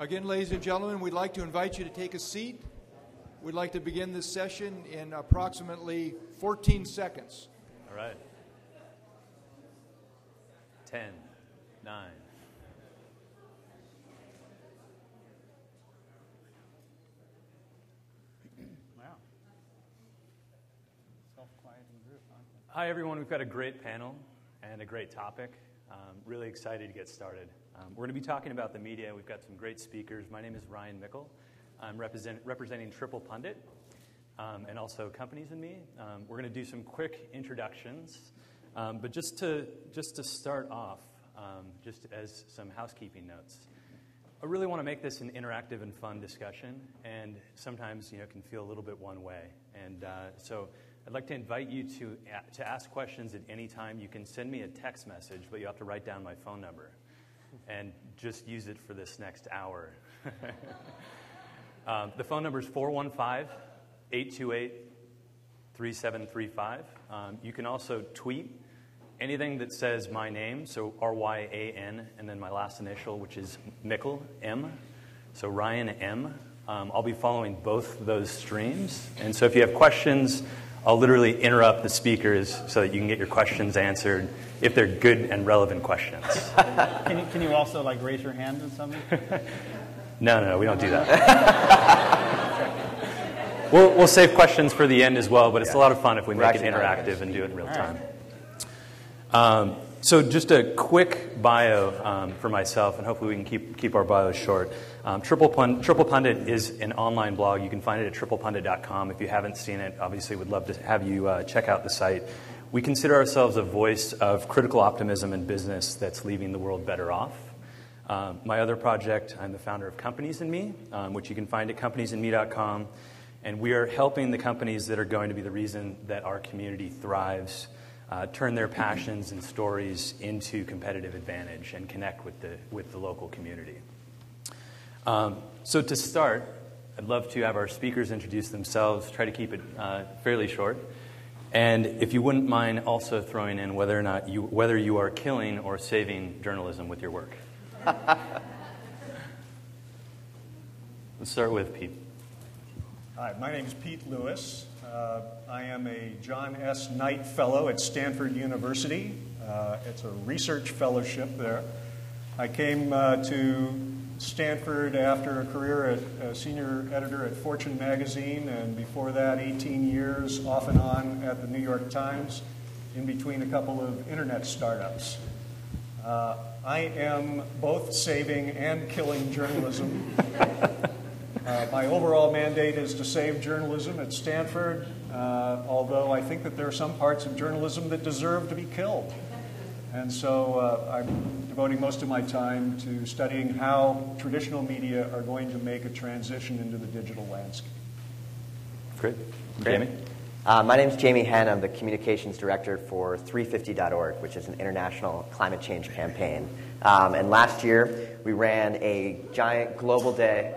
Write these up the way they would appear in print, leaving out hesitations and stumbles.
Again, ladies and gentlemen, we'd like to invite you to take a seat. We'd like to begin this session in approximately 14 seconds. All right. 10, 9. Wow. Self-quieting group, huh? Hi, everyone. We've got a great panel and a great topic. Really excited to get started. We're going to be talking about the media. We've got some great speakers. My name is Ryan Mickle. I'm representing Triple Pundit and also Companies and Me. We're going to do some quick introductions. But just to start off, just as some housekeeping notes, I really want to make this an interactive and fun discussion, and sometimes can feel a little bit one way. And so I'd like to invite you to ask questions at any time. You can send me a text message, but you have to write down my phone number and just use it for this next hour. The phone number is 415-828-3735. You can also tweet anything that says my name, so R-Y-A-N, and then my last initial, which is Mickle, M, so Ryan M. I'll be following both those streams, and so if you have questions, I'll literally interrupt the speakers so that you can get your questions answered if they're good and relevant questions. Can you also raise your hand or something? No, we don't do that. We'll save questions for the end as well, but it's a lot of fun if we make it interactive and do it in real time. So just a quick bio for myself, and hopefully we can keep our bios short. Triple Pundit is an online blog. You can find it at triplepundit.com. If you haven't seen it, obviously would love to have you check out the site. We consider ourselves a voice of critical optimism in business that's leaving the world better off. My other project, I'm the founder of Companies and Me, which you can find at companiesandme.com. And we are helping the companies that are going to be the reason that our community thrives, turn their passions and stories into competitive advantage and connect with the local community. So to start, I'd love to have our speakers introduce themselves, try to keep it fairly short. And if you wouldn't mind also throwing in whether you are killing or saving journalism with your work. Let's start with Pete. Hi, my name is Pete Lewis. I am a John S. Knight Fellow at Stanford University. It's a research fellowship there. I came to Stanford after a career as senior editor at Fortune magazine, and before that 18 years off and on at the New York Times, in between a couple of internet startups. I am both saving and killing journalism. My overall mandate is to save journalism at Stanford, although I think that there are some parts of journalism that deserve to be killed. And so I'm devoting most of my time to studying how traditional media are going to make a transition into the digital landscape. Great. Jamie? My name is Jamie Henn. I'm the communications director for 350.org, which is an international climate change campaign. And last year, we ran a giant global day.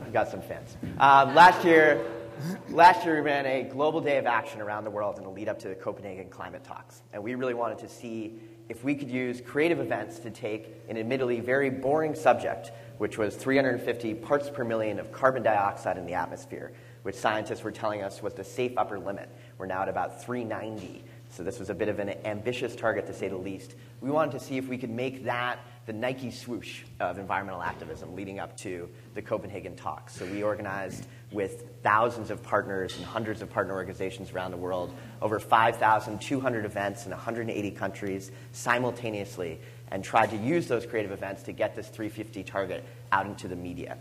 We got some fans. Last year, we ran a global day of action around the world in the lead up to the Copenhagen climate talks. And we really wanted to see if we could use creative events to take an admittedly very boring subject, which was 350 parts per million of carbon dioxide in the atmosphere, which scientists were telling us was the safe upper limit. We're now at about 390. So this was a bit of an ambitious target, to say the least. We wanted to see if we could make that the Nike swoosh of environmental activism leading up to the Copenhagen talks. So we organized with thousands of partners and hundreds of partner organizations around the world, over 5,200 events in 180 countries simultaneously, and tried to use those creative events to get this 350 target out into the media.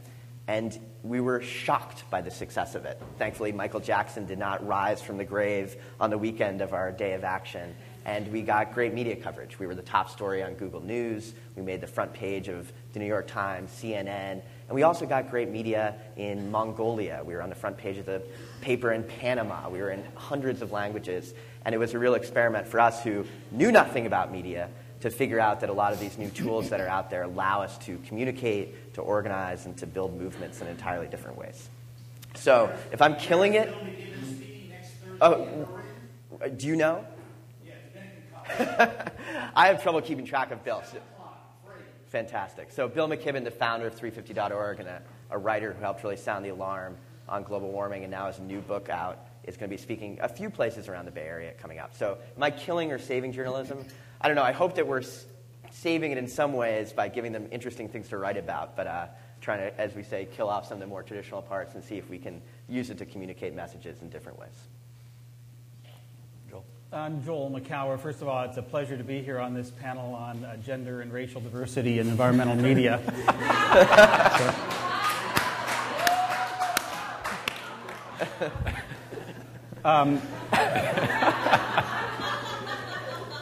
And we were shocked by the success of it. Thankfully, Michael Jackson did not rise from the grave on the weekend of our day of action. And we got great media coverage. We were the top story on Google News. We made the front page of the New York Times, CNN. And we also got great media in Mongolia. We were on the front page of the paper in Panama. We were in hundreds of languages. And it was a real experiment for us who knew nothing about media to figure out that a lot of these new tools that are out there allow us to communicate, to organize, and to build movements in entirely different ways. So if I'm killing it... Oh, do you know? I have trouble keeping track of bills. Fantastic. So Bill McKibben, the founder of 350.org and a writer who helped really sound the alarm on global warming and now has a new book out, is going to be speaking a few places around the Bay Area coming up. So am I killing or saving journalism? I don't know. I hope that we're saving it in some ways by giving them interesting things to write about, but trying to, as we say, kill off some of the more traditional parts and see if we can use it to communicate messages in different ways. Joel? I'm Joel Makower. First of all, it's a pleasure to be here on this panel on gender and racial diversity in environmental media.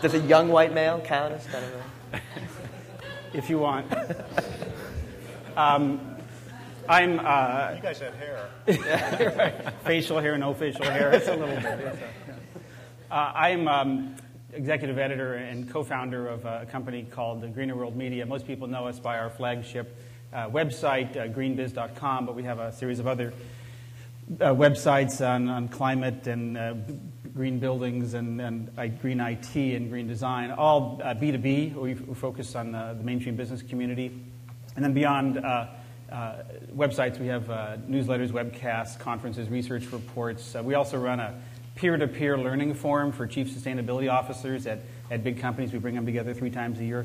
Does a young white male count as kind of a... If you want. I'm... You guys have hair. Right. Facial hair, no facial hair. It's a little bit. I'm executive editor and co-founder of a company called Greener World Media. Most people know us by our flagship website, greenbiz.com, but we have a series of other websites on climate and green buildings and green IT and green design, all B2B. We focus on the mainstream business community. And then beyond websites, we have newsletters, webcasts, conferences, research reports. We also run a peer-to-peer learning forum for chief sustainability officers at big companies. We bring them together 3 times a year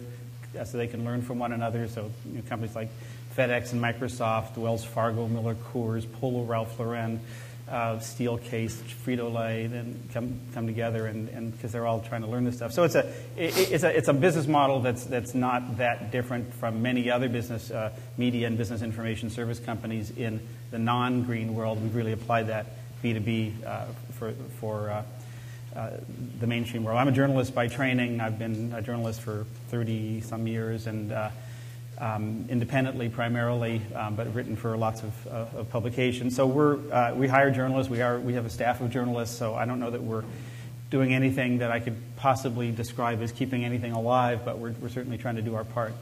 so they can learn from one another. So companies like FedEx and Microsoft, Wells Fargo, Miller Coors, Polo Ralph Lauren, Steelcase, Frito-Lay, then come together and because they're all trying to learn this stuff. So it's a business model that's not that different from many other business media and business information service companies in the non-green world. We've really applied that B2B for the mainstream world. I'm a journalist by training. I've been a journalist for 30-some years and independently primarily, but written for lots of publications. So we hire journalists. We have a staff of journalists, so I don't know that we're doing anything that I could possibly describe as keeping anything alive, but we're certainly trying to do our part.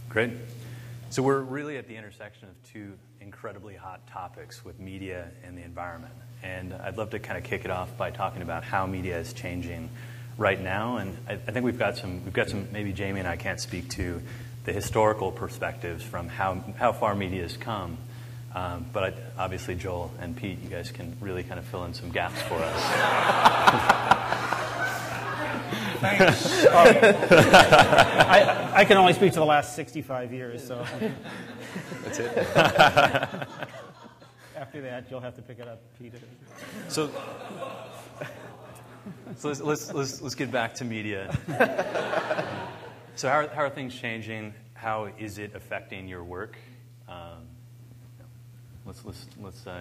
Great. So we're really at the intersection of 2 incredibly hot topics with media and the environment. And I'd love to kind of kick it off by talking about how media is changing right now. And I think we've got some, maybe Jamie and I can't speak to the historical perspectives from how far media has come. But obviously Joel and Pete, you guys can really kind of fill in some gaps for us. Thanks. I can only speak to the last 65 years, so. That's it. After that, you'll have to pick it up, Pete. So let's get back to media. So how are things changing? How is it affecting your work? Let's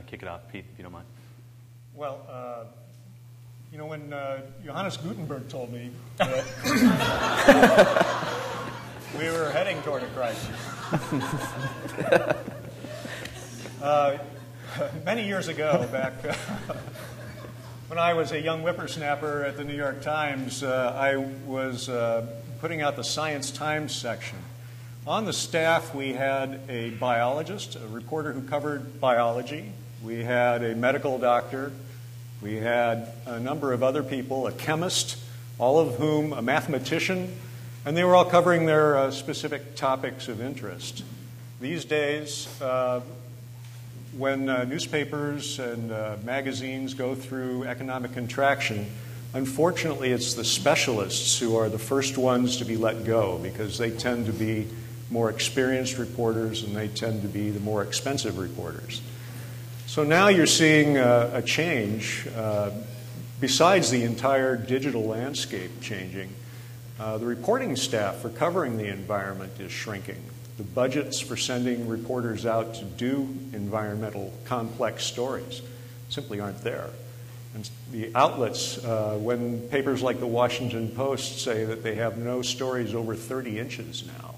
kick it off, Pete, if you don't mind. Well, when Johannes Gutenberg told me that we were heading toward a crisis, many years ago, back when I was a young whippersnapper at the New York Times, I was putting out the Science Times section. On the staff, we had a biologist, a reporter who covered biology. We had a medical doctor. We had a number of other people, a chemist, all of whom a mathematician, and they were all covering their specific topics of interest. These days, when newspapers and magazines go through economic contraction, unfortunately, it's the specialists who are the first ones to be let go because they tend to be more experienced reporters and they tend to be the more expensive reporters. So now you're seeing a change. Besides the entire digital landscape changing, the reporting staff for covering the environment is shrinking. The budgets for sending reporters out to do environmental complex stories simply aren't there. And the outlets, when papers like the Washington Post say that they have no stories over 30 inches now,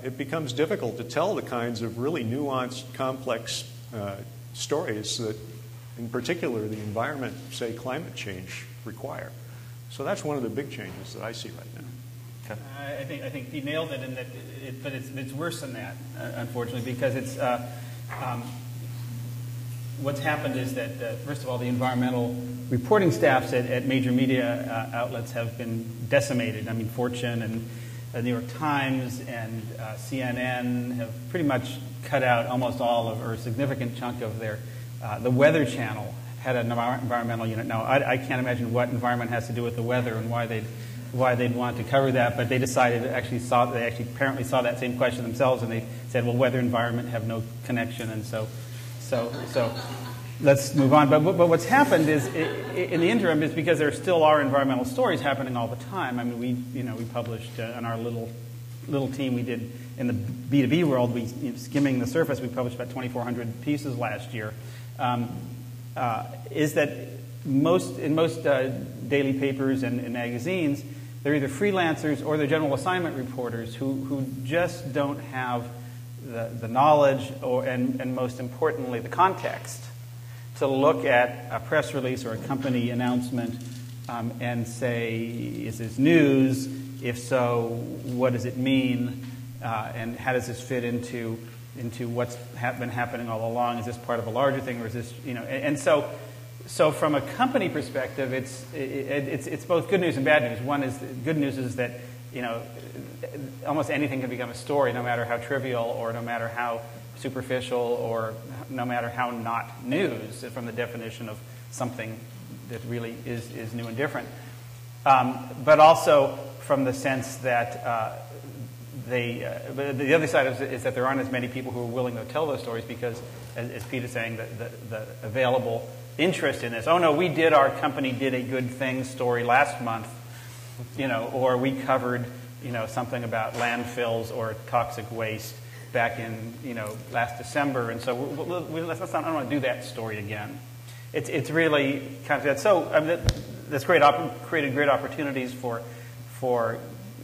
it becomes difficult to tell the kinds of really nuanced, complex stories that, in particular, the environment, say climate change, require. So that's one of the big changes that I see right now. Okay. I think he nailed it, but it's worse than that, unfortunately, because it's what's happened is that first of all, the environmental reporting staffs at major media outlets have been decimated. I mean, Fortune and the New York Times and CNN have pretty much cut out almost all of, or a significant chunk of their, the Weather Channel had an environmental unit. Now, I can't imagine what environment has to do with the weather and why they'd want to cover that, but they decided they actually apparently saw that same question themselves, and they said, well, weather and environment have no connection, and so let's move on. But what's happened is, in the interim, is because there still are environmental stories happening all the time. I mean, we published on our little team we did in the B2B world, skimming the surface, we published about 2,400 pieces last year. Is that in most daily papers and magazines, they're either freelancers or they're general assignment reporters who just don't have the knowledge and most importantly the context to look at a press release or a company announcement and say, is this news? If so, what does it mean? And how does this fit into what's been happening all along? Is this part of a larger thing, or is this, And so from a company perspective, it's both good news and bad news. One is, good news is that, almost anything can become a story, no matter how trivial or no matter how superficial or no matter how not news, from the definition of something that really is new and different. But also from the sense that the other side is that there aren't as many people who are willing to tell those stories because, as Pete is saying, the available interest in this. Oh no, our company did a good thing story last month, or we covered, something about landfills or toxic waste back in, last December, and so I don't want to do that story again. It's really kind of that. So that's created great opportunities for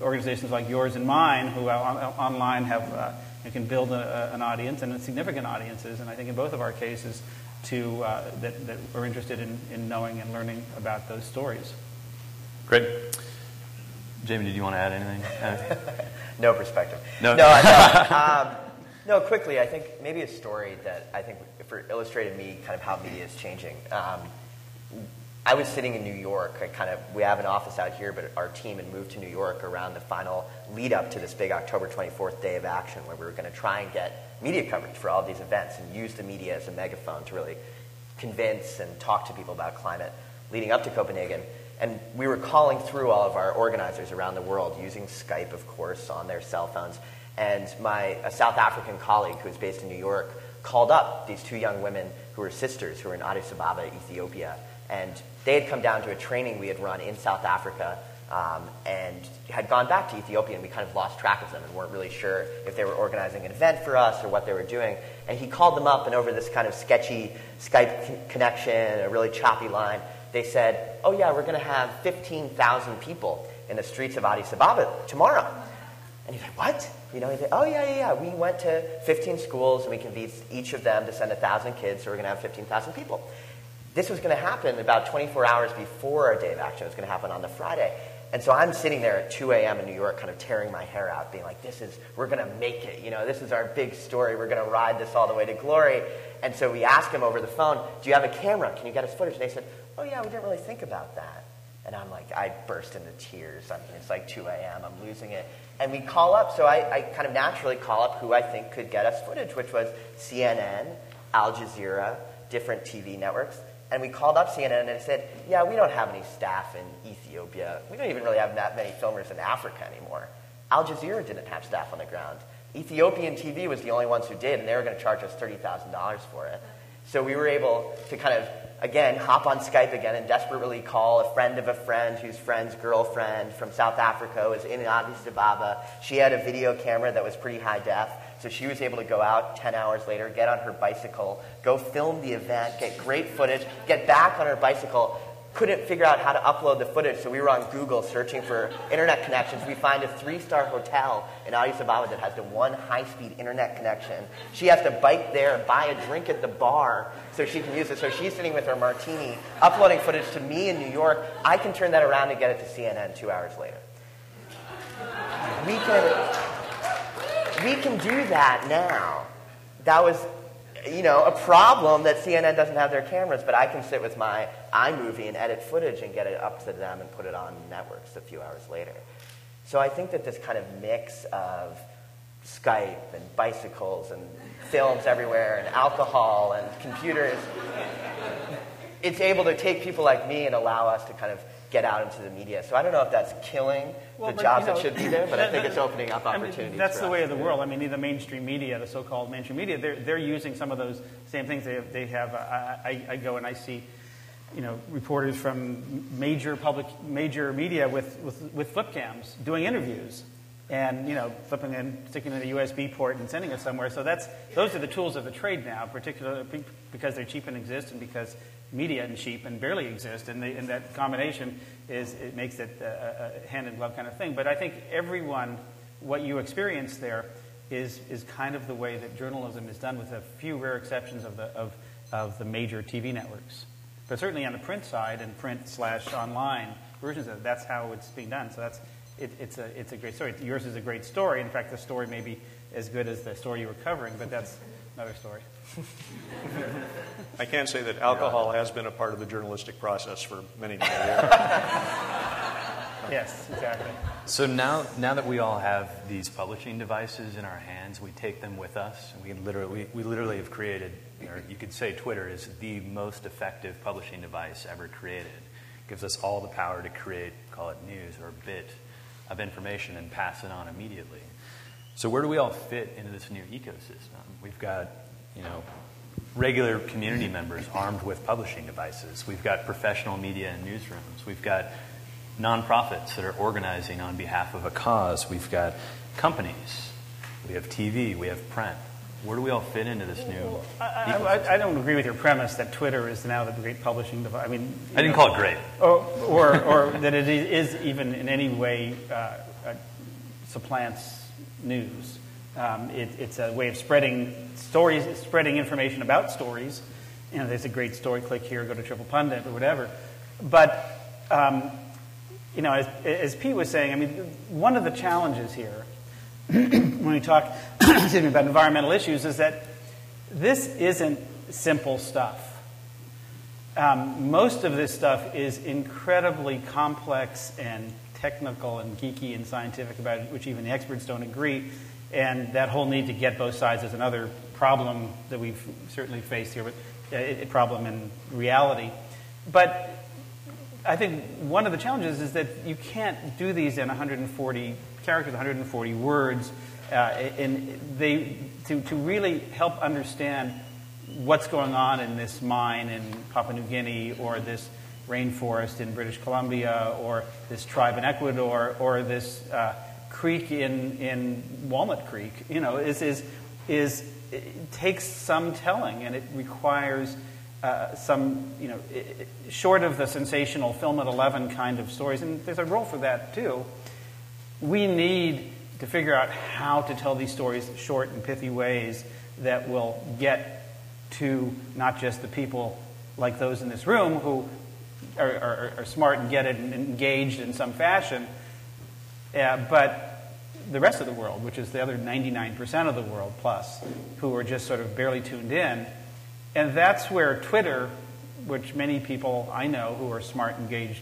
organizations like yours and mine, who online have can build an audience and significant audiences, and I think in both of our cases, that are interested in knowing and learning about those stories. Great. Jamie, did you want to add anything? No perspective. No. No, quickly, I think maybe a story that I think illustrated me kind of how media is changing. I was sitting in New York. We have an office out here, but our team had moved to New York around the final lead up to this big October 24th Day of Action, where we were going to try and get media coverage for all of these events and use the media as a megaphone to really convince and talk to people about climate leading up to Copenhagen. And we were calling through all of our organizers around the world using Skype, of course, on their cell phones. And a South African colleague who was based in New York called up these two young women who were sisters who were in Addis Ababa, Ethiopia. And they had come down to a training we had run in South Africa and had gone back to Ethiopia, and we kind of lost track of them and weren't really sure if they were organizing an event for us or what they were doing. And he called them up, and over this kind of sketchy Skype connection, a really choppy line, they said, oh yeah, we're going to have 15,000 people in the streets of Addis Ababa tomorrow. And he's like, what? He said, oh yeah. We went to 15 schools, and we convinced each of them to send 1,000 kids, so we're going to have 15,000 people. This was going to happen about 24 hours before our Day of Action. It was going to happen on the Friday. And so I'm sitting there at 2 a.m. in New York, kind of tearing my hair out, being like, we're going to make it. This is our big story. We're going to ride this all the way to glory. And so we asked him over the phone, do you have a camera? Can you get us footage? And they said, oh yeah, we didn't really think about that. And I'm like, I burst into tears. I mean, it's like 2 a.m. I'm losing it. And we call up, so I kind of naturally call up who I think could get us footage, which was CNN, Al Jazeera, different TV networks. And we called up CNN and it said, yeah, we don't have any staff in Ethiopia. We don't even really have that many filmers in Africa anymore. Al Jazeera didn't have staff on the ground. Ethiopian TV was the only ones who did, and they were going to charge us $30,000 for it. So we were able to kind of, again, hop on Skype again and desperately call a friend of a friend whose friend's girlfriend from South Africa was in Addis Ababa. She had a video camera that was pretty high def, so she was able to go out 10 hours later, get on her bicycle, go film the event, get great footage, get back on her bicycle. Couldn't figure out how to upload the footage, so we were on Google searching for internet connections. We find a 3-star hotel in Addis Ababa that has the one high-speed internet connection. She has to bike there, buy a drink at the bar so she can use it. So she's sitting with her martini, uploading footage to me in New York. I can turn that around and get it to CNN 2 hours later. We can do that now. That was, a problem that CNN doesn't have their cameras, but I can sit with my iMovie and edit footage and get it up to them and put it on networks a few hours later. So I think that this kind of mix of Skype and bicycles and films everywhere and alcohol and computers, it's able to take people like me and allow us to kind of get out into the media. So I don't know if that's killing the jobs that should be there, but I think it's opening up opportunities. That's for the us. way of the world. I mean, the mainstream media, the so-called mainstream media, they're using some of those same things. They have. I go and I see, reporters from major media with flip cams doing interviews, and flipping in, sticking in a USB port and sending it somewhere. So those are the tools of the trade now, particularly because they're cheap and exist, and because media and cheap and barely exist, and that combination makes it a hand in glove kind of thing. But I think what you experience there is kind of the way that journalism is done, with a few rare exceptions of the major TV networks. But certainly on the print side and print/online versions of it, that's how it's being done. So it's a great story. Yours is a great story. In fact, the story may be as good as the story you were covering, but that's another story. I can say that alcohol has been a part of the journalistic process for many, many years. Yes, exactly. So now that we all have these publishing devices in our hands, we take them with us, and we literally have created, or you could say Twitter is the most effective publishing device ever created. It gives us all the power to create, call it news or a bit of information, and pass it on immediately. So where do we all fit into this new ecosystem? We've got, regular community members armed with publishing devices. We've got professional media and newsrooms. We've got nonprofits that are organizing on behalf of a cause. We've got companies. We have TV. We have print. Where do we all fit into this new ecosystem? I don't agree with your premise that Twitter is now the great publishing device. I mean, I didn't call it great. Or that it is even in any way supplants news. It's a way of spreading stories, spreading information about stories. There's a great story, click here, go to Triple Pundit or whatever. But, as Pete was saying, I mean, one of the challenges here, when we talk about environmental issues, is that this isn't simple stuff. Most of this stuff is incredibly complex and technical and geeky and scientific, about it, which even the experts don't agree. And that whole need to get both sides is another problem that we've certainly faced here, but a problem in reality. But I think one of the challenges is that you can't do these in 140 characters, 140 words, and to really help understand what's going on in this mine in Papua New Guinea, or this rainforest in British Columbia, or this tribe in Ecuador, or this creek in Walnut Creek, it takes some telling, and it requires some, short of the sensational film at 11 kind of stories, and there's a role for that too. We need to figure out how to tell these stories in short and pithy ways that will get to not just the people like those in this room who are smart and get it and engaged in some fashion, but the rest of the world, which is the other 99% of the world plus, who are just sort of barely tuned in. And that's where Twitter, which many people I know who are smart, engaged,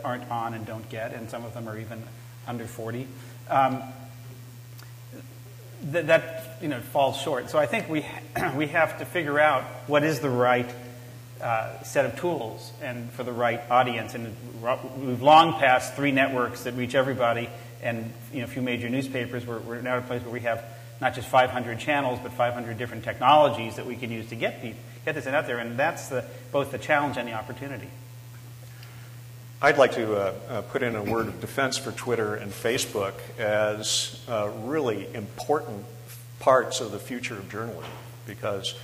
aren't on and don't get, and some of them are even under 40, that falls short. So I think we have to figure out what is the right set of tools and for the right audience. And we've long passed 3 networks that reach everybody, and a few major newspapers. We're now at a place where we have not just 500 channels, but 500 different technologies that we can use to get this out there. And that's both the challenge and the opportunity. I'd like to put in a word of defense for Twitter and Facebook as really important parts of the future of journalism, because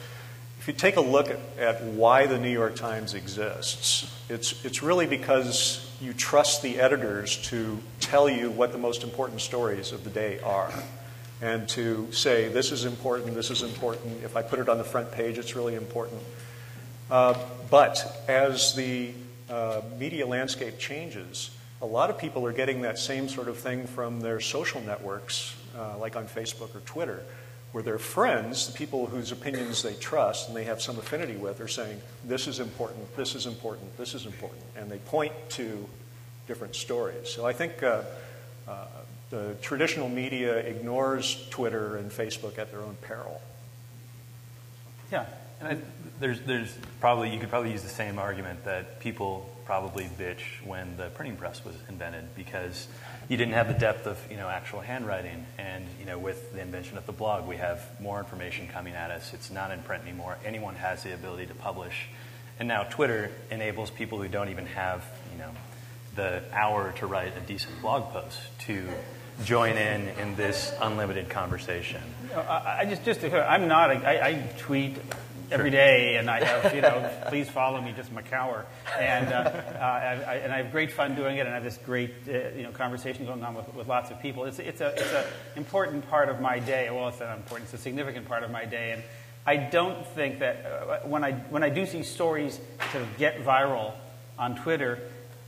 if you take a look at why the New York Times exists, it's really because you trust the editors to tell you what the most important stories of the day are, and to say, this is important, this is important. If I put it on the front page, it's really important. But as the media landscape changes, a lot of people are getting that same sort of thing from their social networks, like on Facebook or Twitter, where their friends, the people whose opinions they trust and they have some affinity with, are saying, this is important, this is important, this is important. And they point to different stories. So I think The traditional media ignores Twitter and Facebook at their own peril. Yeah, and there's probably, you could probably use the same argument that people probably bitch when the printing press was invented, because you didn't have the depth of, actual handwriting, and, with the invention of the blog, we have more information coming at us. It's not in print anymore. Anyone has the ability to publish. And now Twitter enables people who don't even have, the hour to write a decent blog post to join in this unlimited conversation. I tweet every day, and I have, please follow me, just Makower, and I have great fun doing it, and I have this great, conversation going on with lots of people. It's a important part of my day. Well, it's not important. It's a significant part of my day, and I don't think that when I do see stories sort of get viral on Twitter,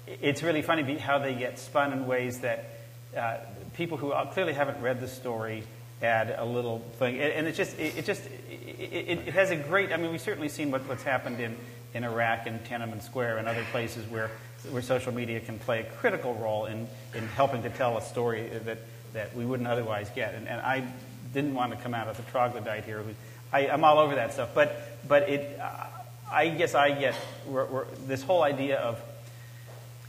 it's really funny how they get spun in ways that people who clearly haven't read the story add a little thing, and it has a great. I mean, we've certainly seen what's happened in Iraq and Tiananmen Square and other places where social media can play a critical role in helping to tell a story that we wouldn't otherwise get. And I didn't want to come out as a troglodyte here. I'm all over that stuff, but I guess I get this whole idea of,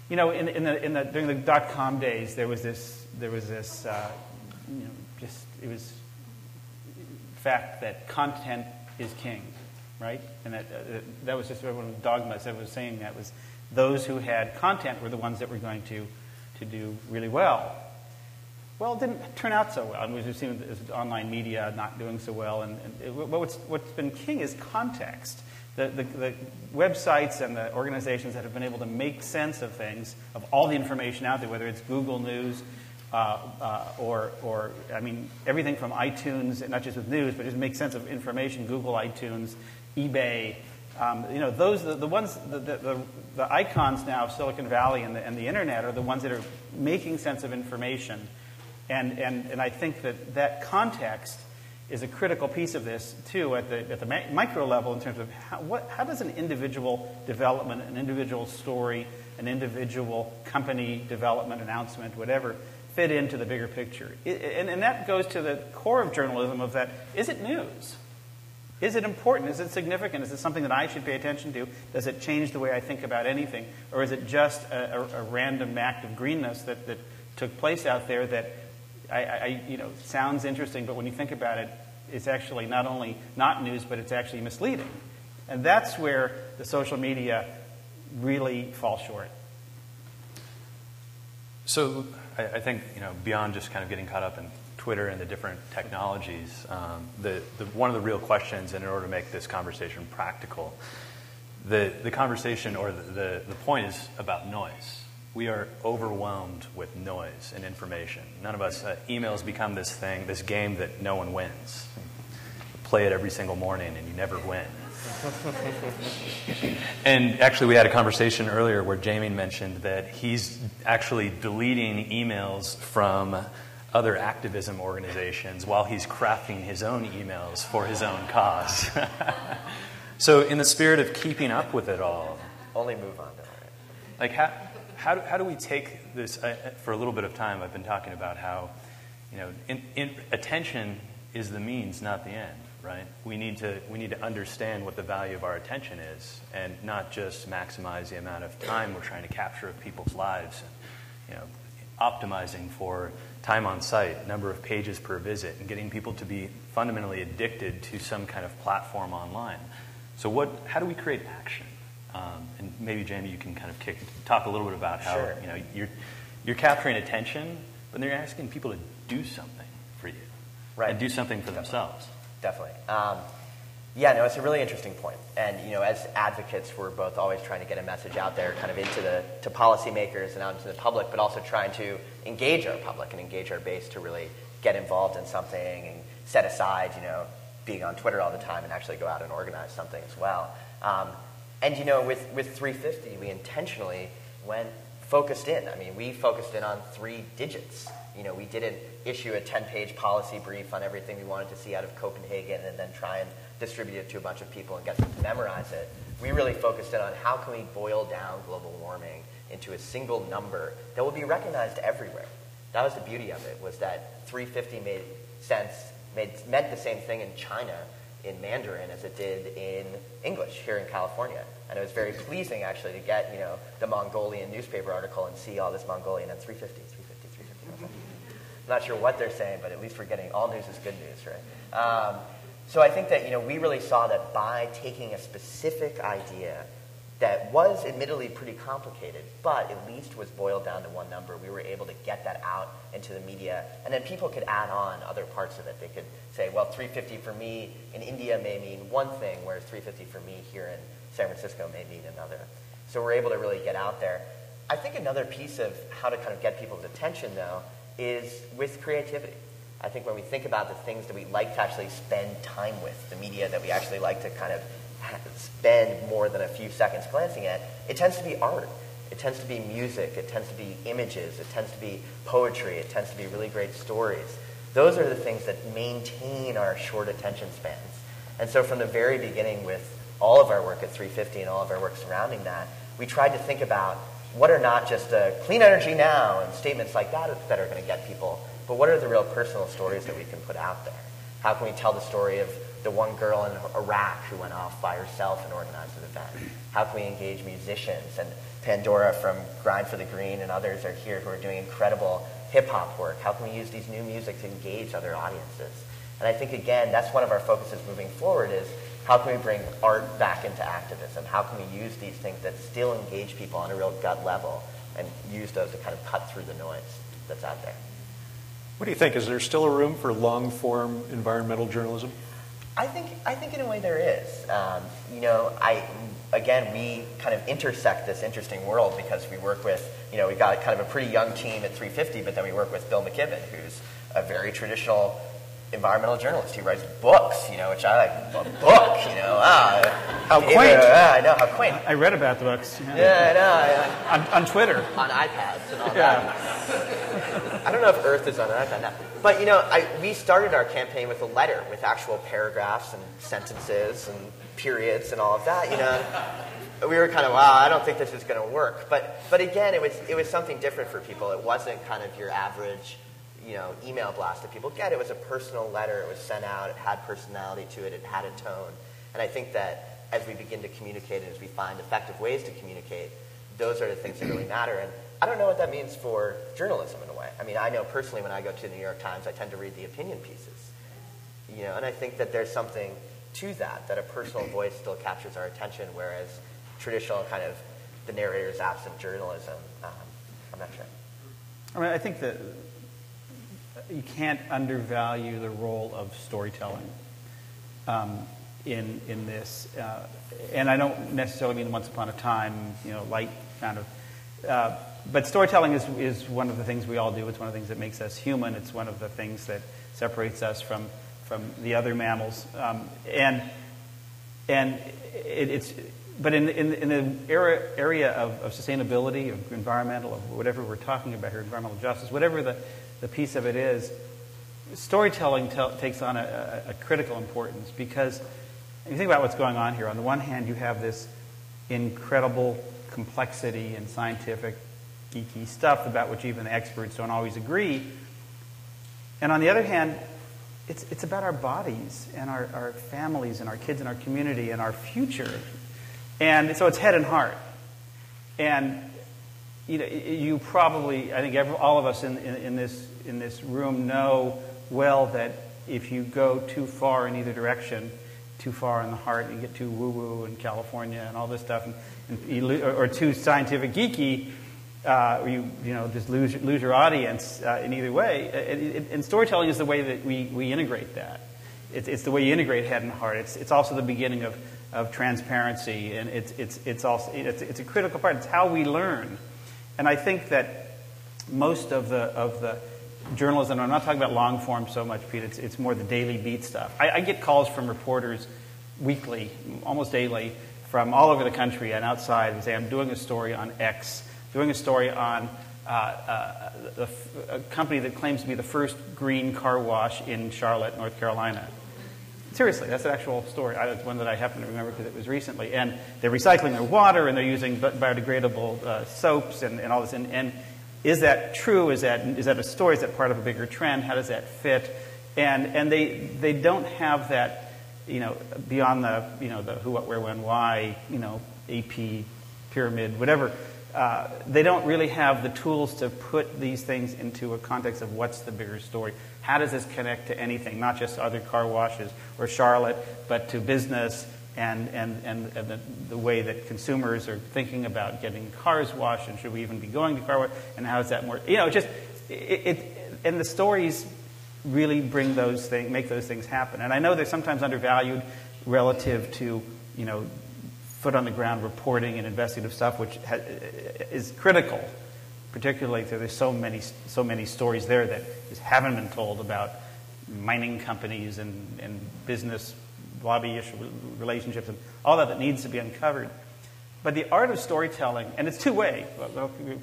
during the .com days, there was this it was fact that content is king, right? And that was just one of the dogmas that was saying that was those who had content were the ones that were going to do really well. Well, it didn't turn out so well. I mean, we've seen online media not doing so well. What's been king is context. The websites and the organizations that have been able to make sense of things, of all the information out there, whether it's Google News, or everything from iTunes, and not just with news, but just make sense of information. Google, iTunes, eBay, those the ones the icons now of Silicon Valley and the internet are the ones that are making sense of information, and I think that context is a critical piece of this too at the micro level in terms of how does an individual development, an individual story, an individual company development announcement, whatever, fit into the bigger picture. And that goes to the core of journalism of that. Is it news? Is it important? Is it significant? Is it something that I should pay attention to? Does it change the way I think about anything? Or is it just a random act of greenness that took place out there that sounds interesting, but when you think about it, it's actually not only not news, but it's actually misleading. And that's where the social media really falls short. So I think, beyond just kind of getting caught up in Twitter and the different technologies, one of the real questions, and in order to make this conversation practical, the conversation or the point is about noise. We are overwhelmed with noise and information. None of us, emails become this game that no one wins. You play it every single morning and you never win. And actually, we had a conversation earlier where Jamie mentioned that he's actually deleting emails from other activism organizations while he's crafting his own emails for his own cause. So in the spirit of keeping up with it all, only move on to it. Like how do we take this? For a little bit of time, I've been talking about how, attention is the means, not the end. Right? We need to understand what the value of our attention is, and not just maximize the amount of time we're trying to capture of people's lives, and optimizing for time on site, number of pages per visit, and getting people to be fundamentally addicted to some kind of platform online. So how do we create action? And maybe Jamie, you can kind of talk a little bit about how Sure. You're capturing attention, but then you're asking people to do something for you, right? And do something for themselves. Definitely. It's a really interesting point. And, as advocates, we're both always trying to get a message out there kind of to policymakers and out into the public, but also trying to engage our public and engage our base to really get involved in something and set aside, being on Twitter all the time and actually go out and organize something as well. With 350, we intentionally went focused in. I mean, we focused in on 3 digits. We didn't issue a 10-page policy brief on everything we wanted to see out of Copenhagen and then try and distribute it to a bunch of people and get them to memorize it. We really focused in on how can we boil down global warming into a single number that will be recognized everywhere. That was the beauty of it, was that 350 meant the same thing in China in Mandarin as it did in English here in California. And it was very pleasing, actually, to get, the Mongolian newspaper article and see all this Mongolian at 350, 350, 350. I'm not sure what they're saying, but at least we're getting all news is good news, right? So I think that, we really saw that by taking a specific idea that was admittedly pretty complicated, but at least was boiled down to one number, we were able to get that out into the media, and then people could add on other parts of it. They could say, well, 350 for me in India may mean one thing, whereas 350 for me here in San Francisco may mean another. So we're able to really get out there. I think another piece of how to kind of get people's attention, though, is with creativity. I think when we think about the things that we like to actually spend time with, the media that we actually like to kind of spend more than a few seconds glancing at, it tends to be art. It tends to be music. It tends to be images. It tends to be poetry. It tends to be really great stories. Those are the things that maintain our short attention spans. And so from the very beginning with all of our work at 350 and all of our work surrounding that, we tried to think about what are not just clean energy now and statements like that that are going to get people, but what are the real personal stories that we can put out there? How can we tell the story of the one girl in Iraq who went off by herself and organized an event? How can we engage musicians? And Pandora from Grind for the Green and others are here who are doing incredible hip-hop work. How can we use these new music to engage other audiences? And I think, again, that's one of our focuses moving forward is how can we bring art back into activism? How can we use these things that still engage people on a real gut level and use those to kind of cut through the noise that's out there? What do you think? Is there still a room for long-form environmental journalism? I think in a way there is. We kind of intersect this interesting world because we work with, we've got kind of a pretty young team at 350, but then we work with Bill McKibben, who's a very traditional environmental journalist. He writes books, which I like. A book, How quaint. I know, how quaint. I read about the books. Yeah, I know. On Twitter. On iPads and all that. I don't know if Earth is on an iPad now. But, we started our campaign with a letter with actual paragraphs and sentences and periods and all of that, We were kind of, wow, I don't think this is going to work. But again, it was something different for people. It wasn't kind of your average, email blast that people get. It was a personal letter. It was sent out. It had personality to it. It had a tone. And I think that as we begin to communicate and as we find effective ways to communicate, those are the things that really matter. And I don't know what that means for journalism in a way. I mean, I know personally when I go to the New York Times, I tend to read the opinion pieces. And I think that there's something to that a personal voice still captures our attention, whereas traditional kind of the narrator's absent journalism, I'm not sure. I mean, I think that you can't undervalue the role of storytelling in this. And I don't necessarily mean once upon a time, light kind of. But storytelling is one of the things we all do. It's one of the things that makes us human. It's one of the things that separates us from the other mammals. But in the area of sustainability, of environmental, of whatever we're talking about here, environmental justice, whatever the piece of it is, storytelling takes on a critical importance because if you think about what's going on here, on the one hand you have this incredible complexity and scientific geeky stuff about which even the experts don't always agree. And on the other hand, it's about our bodies and our families and our kids and our community and our future. And so it's head and heart. And you probably, I think all of us in this room know well that if you go too far in either direction, too far in the heart, you get too woo-woo in California and all this stuff, or too scientific geeky, or you just lose your audience in either way. And storytelling is the way that we integrate that. It's the way you integrate head and heart. It's also the beginning of transparency, and it's a critical part. It's how we learn. And I think that most of the journalism, I'm not talking about long form so much, Pete, it's more the daily beat stuff. I get calls from reporters weekly, almost daily, from all over the country and outside and say, I'm doing a story on X, doing a story on a company that claims to be the first green car wash in Charlotte, North Carolina. Seriously, that's an actual story. It's one that I happen to remember because it was recently. And they're recycling their water, and they're using biodegradable soaps and all this. And is that true? Is that a story? Is that part of a bigger trend? How does that fit? And they don't have that, beyond the the who, what, where, when, why, AP, pyramid, whatever. They don't really have the tools to put these things into a context of what's the bigger story. How does this connect to anything, not just other car washes or Charlotte, but to business and the way that consumers are thinking about getting cars washed, and should we even be going to car wash, and how is that more? And the stories really bring those things, make those things happen. And I know they're sometimes undervalued relative to foot on the ground reporting and investigative stuff, which is critical, particularly if there's so many stories there that just haven't been told about mining companies and business lobby-ish relationships and all that needs to be uncovered. But the art of storytelling, and it's two-way.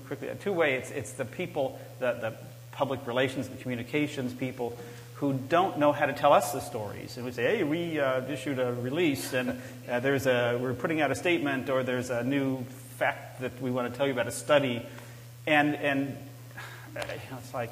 Quickly, two-way. It's the people, the public relations and communications people who don't know how to tell us the stories. And we say, hey, we issued a release, and we're putting out a statement, or there's a new fact that we want to tell you about a study. And it's like,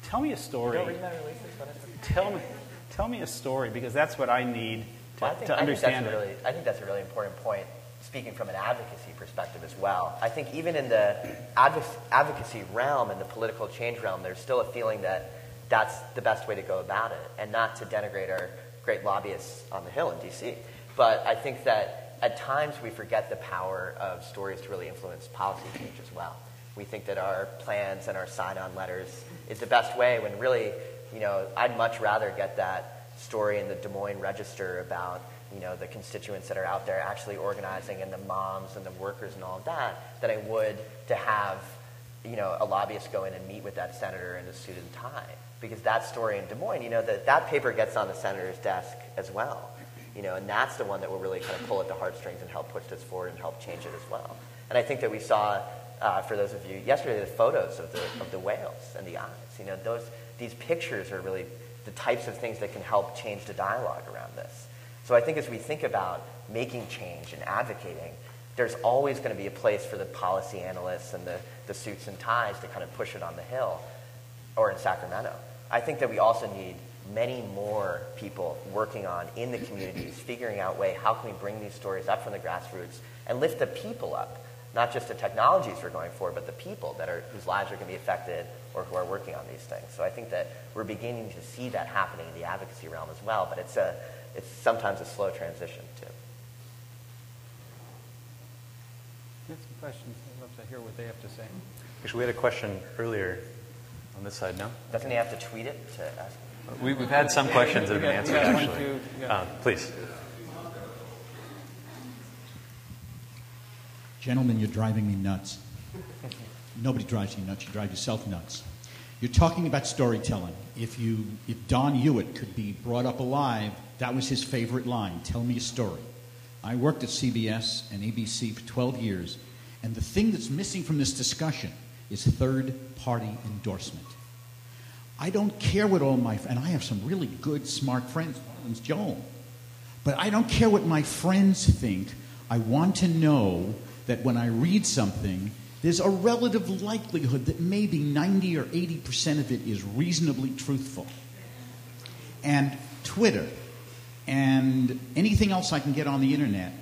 tell me a story. You don't read my releases? Tell me a story, because that's what I need to understand it. I think that's a really important point, speaking from an advocacy perspective as well. I think even in the advocacy realm and the political change realm, there's still a feeling that that's the best way to go about it, and not to denigrate our great lobbyists on the Hill in D.C. But I think that at times we forget the power of stories to really influence policy change as well. We think that our plans and our sign-on letters is the best way, when really, I'd much rather get that story in the Des Moines Register about, the constituents that are out there actually organizing, and the moms and the workers and all of that, than I would to have, a lobbyist go in and meet with that senator in a suit and tie. Because that story in Des Moines, that paper gets on the senator's desk as well. And that's the one that will really kind of pull at the heartstrings and help push this forward and help change it as well. And I think that we saw, for those of you yesterday, the photos of the whales and the eyes. These pictures are really the types of things that can help change the dialogue around this. So I think as we think about making change and advocating, there's always going to be a place for the policy analysts and the suits and ties to kind of push it on the Hill or in Sacramento. I think that we also need many more people working on in the communities, figuring out how can we bring these stories up from the grassroots and lift the people up, not just the technologies we're going for, but the people whose lives are going to be affected or who are working on these things. So I think that we're beginning to see that happening in the advocacy realm as well, but it's sometimes a slow transition too. We have some questions. I'd love to hear what they have to say. Actually, we had a question earlier on this side, no? Doesn't he have to tweet it to ask? We've had some questions that have been answered, actually. Please. Gentlemen, you're driving me nuts. Nobody drives you nuts. You drive yourself nuts. You're talking about storytelling. If Don Hewitt could be brought up alive, that was his favorite line. Tell me a story. I worked at CBS and ABC for 12 years, and the thing that's missing from this discussion is third-party endorsement. I don't care what and I have some really good, smart friends, one's Joel, but I don't care what my friends think. I want to know that when I read something, there's a relative likelihood that maybe 90 or 80% of it is reasonably truthful. And Twitter and anything else I can get on the internet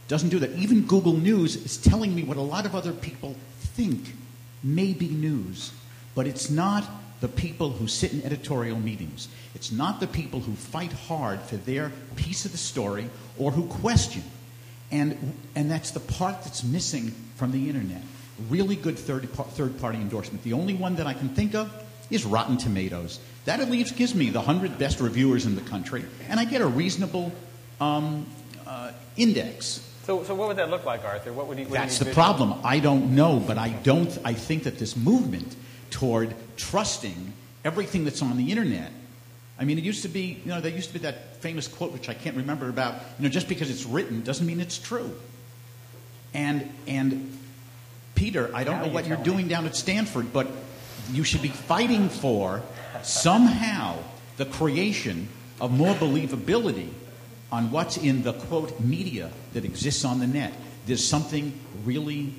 doesn't do that. Even Google News is telling me what a lot of other people think may be news, but it's not the people who sit in editorial meetings. It's not the people who fight hard for their piece of the story or who question. And that's the part that's missing from the internet. Really good third-party endorsement. The only one that I can think of is Rotten Tomatoes. That at least gives me the 100 best reviewers in the country, and I get a reasonable index. So what would that look like, Arthur? That's the problem. I don't know, but I think that this movement toward trusting everything that's on the internet. I mean, it used to be, there used to be that famous quote, which I can't remember about, just because it's written doesn't mean it's true. And Peter, I don't know what you're doing down at Stanford, but you should be fighting for somehow the creation of more believability on what's in the, quote, media that exists on the net. There's something really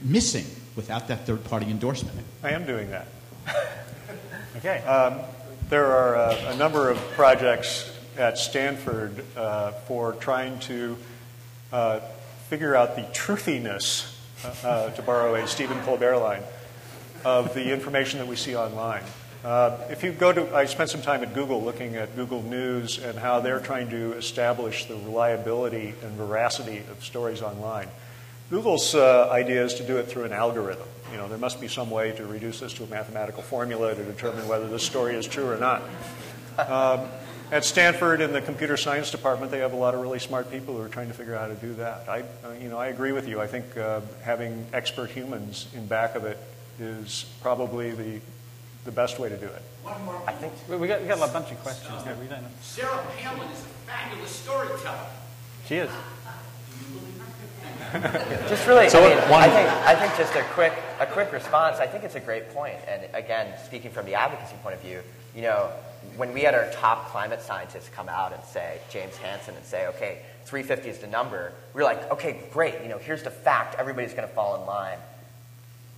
missing without that third-party endorsement. I am doing that. Okay. There are a number of projects at Stanford for trying to figure out the truthiness, to borrow a Stephen Colbert line, of the information that we see online. If you go to, I spent some time at Google looking at Google News and how they're trying to establish the reliability and veracity of stories online. Google's idea is to do it through an algorithm. You know, there must be some way to reduce this to a mathematical formula to determine whether this story is true or not. At Stanford in the computer science department, they have a lot of really smart people who are trying to figure out how to do that. I agree with you. I think having expert humans in back of it is probably the best way to do it. One more. I think we got a bunch of questions here. We don't know. Sarah Palin is a fabulous storyteller. She is. Just really, So I think just a quick response. I think it's a great point. And again, speaking from the advocacy point of view, you know, when we had our top climate scientists come out and say, James Hansen, and say, okay, 350 is the number, we were like, okay, great, you know, here's the fact, everybody's going to fall in line.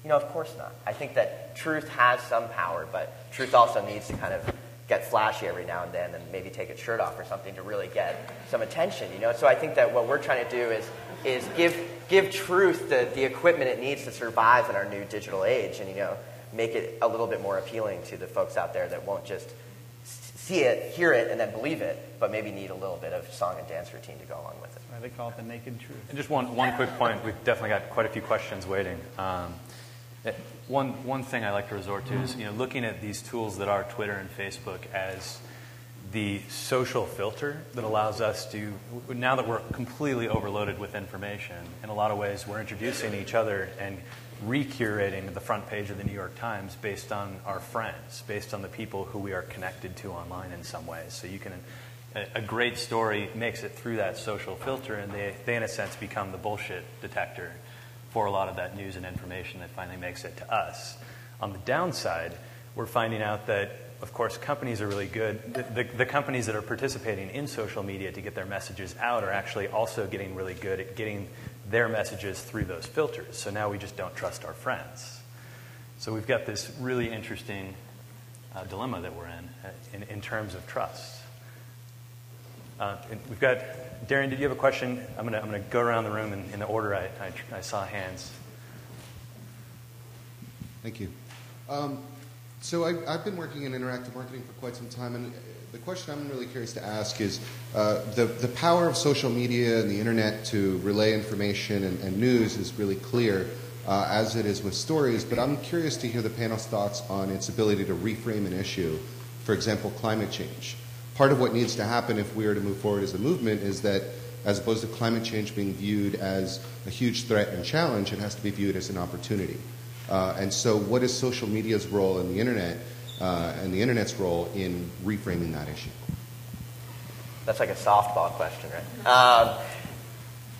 You know, of course not. I think that truth has some power, but truth also needs to kind of get flashy every now and then and maybe take its shirt off or something to really get some attention, you know? So I think that what we're trying to do is give truth the equipment it needs to survive in our new digital age and, you know, make it a little bit more appealing to the folks out there that won't just see it, hear it, and then believe it, but maybe need a little bit of song and dance routine to go along with it. Right, they call it the naked truth. And just one quick point. We've definitely got quite a few questions waiting. One thing I like to resort to is, you know, looking at these tools that are Twitter and Facebook as the social filter that allows us to, now that we're completely overloaded with information, in a lot of ways we're introducing each other and recurating the front page of the New York Times based on our friends, based on the people who we are connected to online in some ways. So you can, a great story makes it through that social filter, and they in a sense become the bullshit detector for a lot of that news and information that finally makes it to us. On the downside, we're finding out that, of course, companies are really good. The companies that are participating in social media to get their messages out are actually also getting really good at getting their messages through those filters. So now we just don't trust our friends. So we've got this really interesting dilemma that we're in terms of trust. And we've got, Darian, did you have a question? I'm gonna go around the room in the order I saw hands. Thank you. So I've been working in interactive marketing for quite some time, and the question I'm really curious to ask is the power of social media and the internet to relay information and news is really clear, as it is with stories, but I'm curious to hear the panel's thoughts on its ability to reframe an issue, for example, climate change. Part of what needs to happen if we are to move forward as a movement is that, as opposed to climate change being viewed as a huge threat and challenge, it has to be viewed as an opportunity. And so what is social media's role in the internet and the internet's role in reframing that issue? That's like a softball question, right?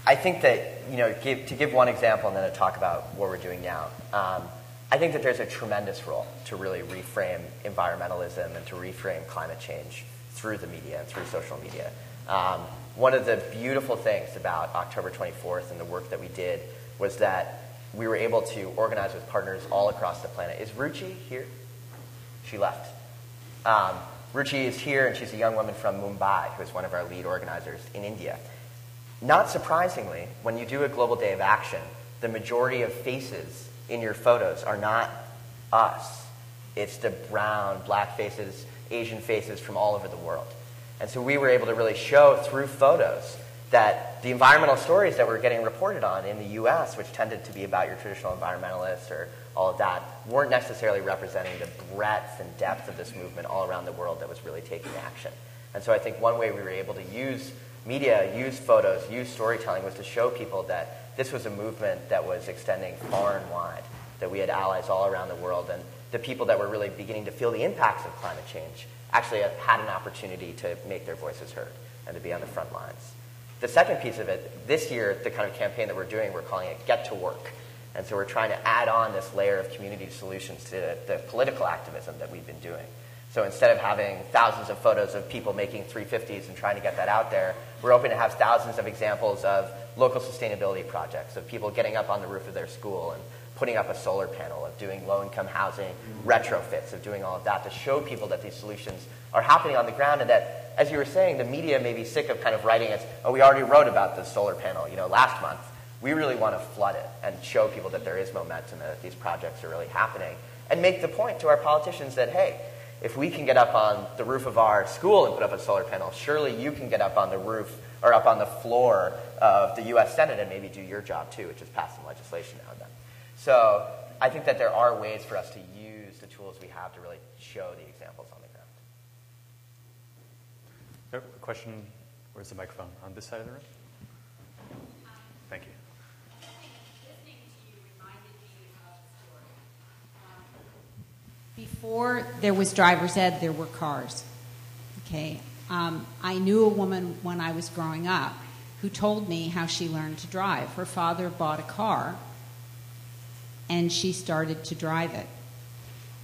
I think that, you know, to give one example and then to talk about what we're doing now, I think that there's a tremendous role to really reframe environmentalism and to reframe climate change through the media and through social media. One of the beautiful things about October 24th and the work that we did was that we were able to organize with partners all across the planet. Is Ruchi here? She left. Ruchi is here, and she's a young woman from Mumbai who is one of our lead organizers in India. Not surprisingly, when you do a global day of action, the majority of faces in your photos are not us. It's the brown, black faces, Asian faces from all over the world. And so we were able to really show through photos that the environmental stories that were getting reported on in the US, which tended to be about your traditional environmentalists or all of that, weren't necessarily representing the breadth and depth of this movement all around the world that was really taking action. And so I think one way we were able to use media, use photos, use storytelling was to show people that this was a movement that was extending far and wide, that we had allies all around the world, and the people that were really beginning to feel the impacts of climate change actually had an opportunity to make their voices heard and to be on the front lines. The second piece of it, this year, the kind of campaign that we're doing, we're calling it Get to Work. And so we're trying to add on this layer of community solutions to the political activism that we've been doing. So instead of having thousands of photos of people making 350s and trying to get that out there, we're hoping to have thousands of examples of local sustainability projects, of people getting up on the roof of their school and putting up a solar panel, of doing low-income housing retrofits, of doing all of that to show people that these solutions are happening on the ground, and that, as you were saying, the media may be sick of kind of writing it, oh, we already wrote about the solar panel, last month. We really want to flood it and show people that there is momentum and that these projects are really happening, and make the point to our politicians that, hey, if we can get up on the roof of our school and put up a solar panel, surely you can get up on the roof or up on the floor of the U.S. Senate and maybe do your job too, which is pass some legislation now and then. So I think that there are ways for us to use the tools we have to really show the examples on the ground. A question? Where's the microphone? On this side of the room? Thank you. Listening to you reminded me of a story. Before there was driver's ed, there were cars. Okay. I knew a woman when I was growing up who told me how she learned to drive. Her father bought a car, and she started to drive it.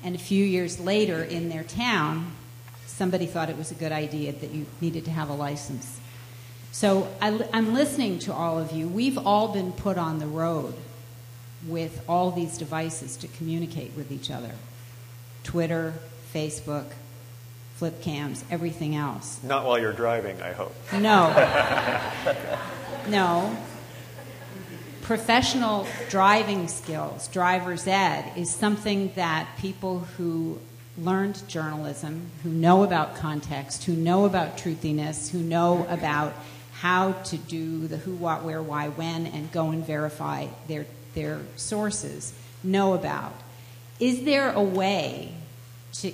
And a few years later in their town, somebody thought it was a good idea that you needed to have a license. So I'm listening to all of you. We've all been put on the road with all these devices to communicate with each other. Twitter, Facebook, flip cams, everything else. Not while you're driving, I hope. No. No. Professional driving skills, driver's ed, is something that people who learned journalism, who know about context, who know about truthiness, who know about how to do the who, what, where, why, when, and go and verify their sources, know about. Is there a way to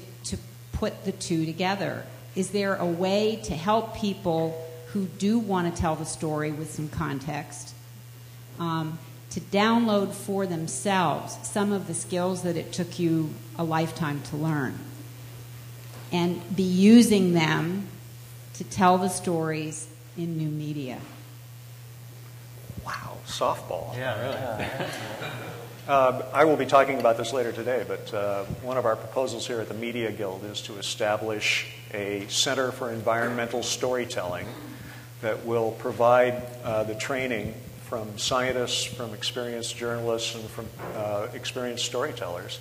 put the two together? Is there a way to help people who do want to tell the story with some context to download for themselves some of the skills that it took you a lifetime to learn and be using them to tell the stories in new media? Wow, softball. Yeah, really. I will be talking about this later today, but one of our proposals here at the Media Guild is to establish a Center for Environmental Storytelling that will provide the training from scientists, from experienced journalists, and from experienced storytellers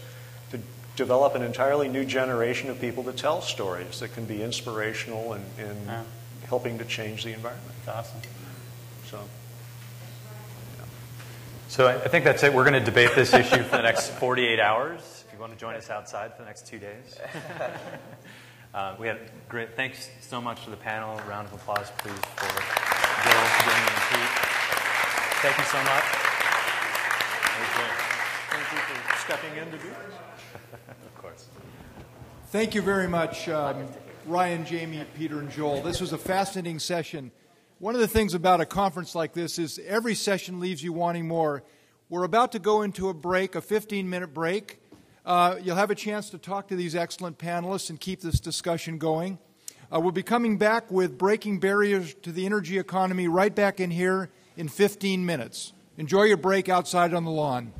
to develop an entirely new generation of people to tell stories that can be inspirational and helping to change the environment. That's awesome. So I think that's it. We're going to debate this issue for the next 48 hours. If you want to join us outside for the next 2 days. We had great. Thanks so much to the panel. A round of applause, please, for Jill, Jamie, and Pete. Thank you so much. Thank you for stepping in to do this. Of course. Thank you very much, Ryan, Jamie, Peter, and Joel. This was a fascinating session. One of the things about a conference like this is every session leaves you wanting more. We're about to go into a break, a 15-minute break. You'll have a chance to talk to these excellent panelists and keep this discussion going. We'll be coming back with Breaking Barriers to the Energy Economy right back in here in 15 minutes. Enjoy your break outside on the lawn.